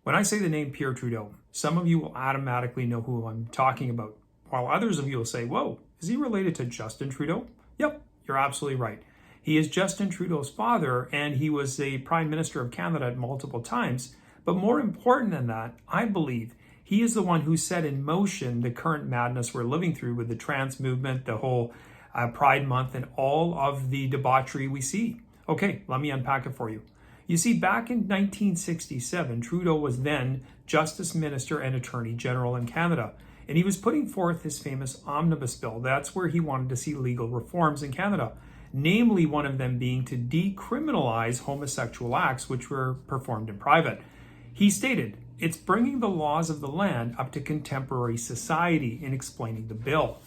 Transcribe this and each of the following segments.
When I say the name Pierre Trudeau, some of you will automatically know who I'm talking about, while others of you will say, whoa, is he related to Justin Trudeau? Yep, you're absolutely right. He is Justin Trudeau's father, and he was the Prime Minister of Canada at multiple times. But more important than that, I believe he is the one who set in motion the current madness we're living through with the trans movement, the whole Pride Month, and all of the debauchery we see. Okay, let me unpack it for you. You see, back in 1967, Trudeau was then Justice Minister and Attorney General in Canada, and he was putting forth his famous Omnibus Bill. That's where he wanted to see legal reforms in Canada, namely one of them being to decriminalize homosexual acts which were performed in private. He stated, it's bringing the laws of the land up to contemporary society in explaining the bill.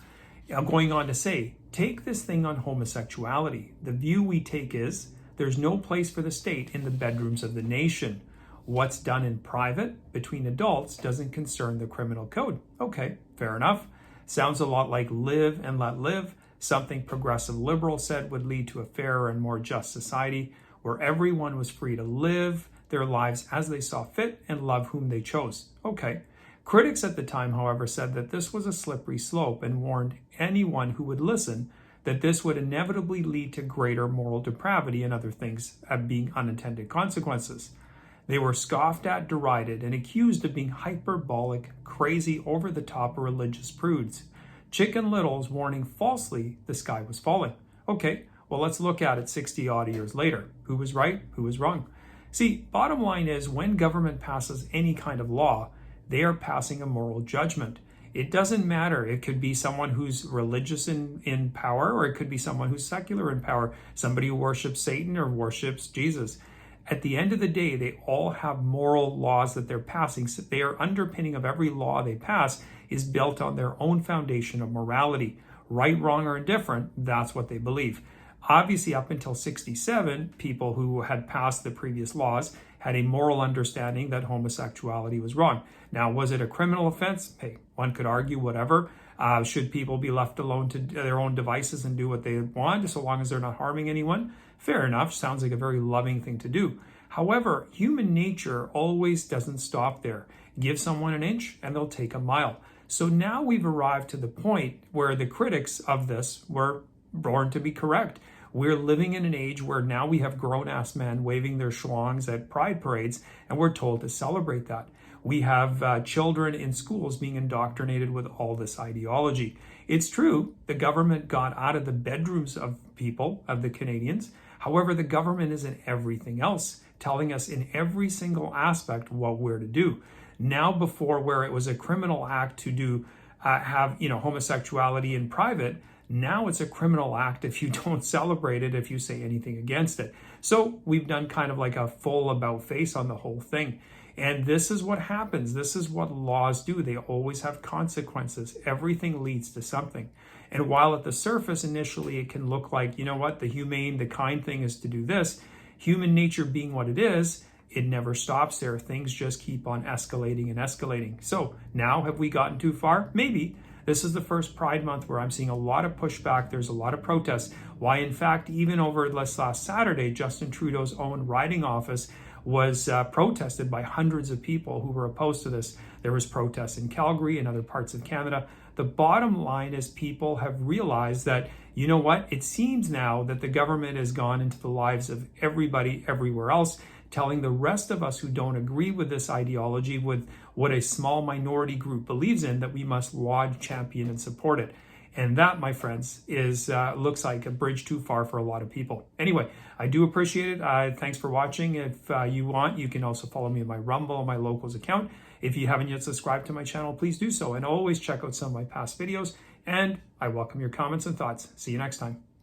I'm going on to say, take this thing on homosexuality. The view we take is, there's no place for the state in the bedrooms of the nation. What's done in private between adults doesn't concern the criminal code. Okay, fair enough. Sounds a lot like live and let live, something progressive liberals said would lead to a fairer and more just society where everyone was free to live their lives as they saw fit and love whom they chose. Okay. Critics at the time, however, said that this was a slippery slope and warned anyone who would listen that this would inevitably lead to greater moral depravity and other things being unintended consequences. They were scoffed at, derided, and accused of being hyperbolic, crazy, over-the-top religious prudes. Chicken Little's warning falsely the sky was falling. Okay, well, let's look at it 60-odd years later. Who was right? Who was wrong? See, bottom line is when government passes any kind of law, they are passing a moral judgment. It doesn't matter. It could be someone who's religious in power, or it could be someone who's secular in power, somebody who worships Satan or worships Jesus. At the end of the day, they all have moral laws that they're passing. So they are underpinning of every law they pass is built on their own foundation of morality. Right, wrong, or indifferent, that's what they believe. Obviously, up until 67, people who had passed the previous laws had a moral understanding that homosexuality was wrong. Now, was it a criminal offense? Hey, one could argue whatever. Should people be left alone to their own devices and do what they want, so long as they're not harming anyone? Fair enough. Sounds like a very loving thing to do. However, human nature always doesn't stop there. Give someone an inch and they'll take a mile. So now we've arrived to the point where the critics of this were born to be correct. We're living in an age where now we have grown-ass men waving their schlongs at pride parades, and we're told to celebrate that. We have children in schools being indoctrinated with all this ideology. It's true, the government got out of the bedrooms of people, of the Canadians. However, the government is in everything else, telling us in every single aspect what we're to do. Now, before where it was a criminal act to have homosexuality in private, now it's a criminal act if you don't celebrate it, if you say anything against it. So we've done kind of like a full about face on the whole thing. And this is what happens. This is what laws do. They always have consequences. Everything leads to something. And while at the surface, initially, it can look like, the humane, the kind thing is to do this. Human nature being what it is, it never stops there. Things just keep on escalating and escalating. So now have we gotten too far? Maybe. This is the first Pride Month where I'm seeing a lot of pushback. There's a lot of protests. Why, in fact, even over last Saturday, Justin Trudeau's own riding office was protested by hundreds of people who were opposed to this. There was protests in Calgary and other parts of Canada. The bottom line is people have realized that, it seems now that the government has gone into the lives of everybody everywhere else, telling the rest of us who don't agree with this ideology, with what a small minority group believes in, that we must laud, champion, and support it. And that, my friends, is looks like a bridge too far for a lot of people. Anyway, I do appreciate it. Thanks for watching. If you want, you can also follow me on my Rumble, my Locals account. If you haven't yet subscribed to my channel, please do so. And always check out some of my past videos. And I welcome your comments and thoughts. See you next time.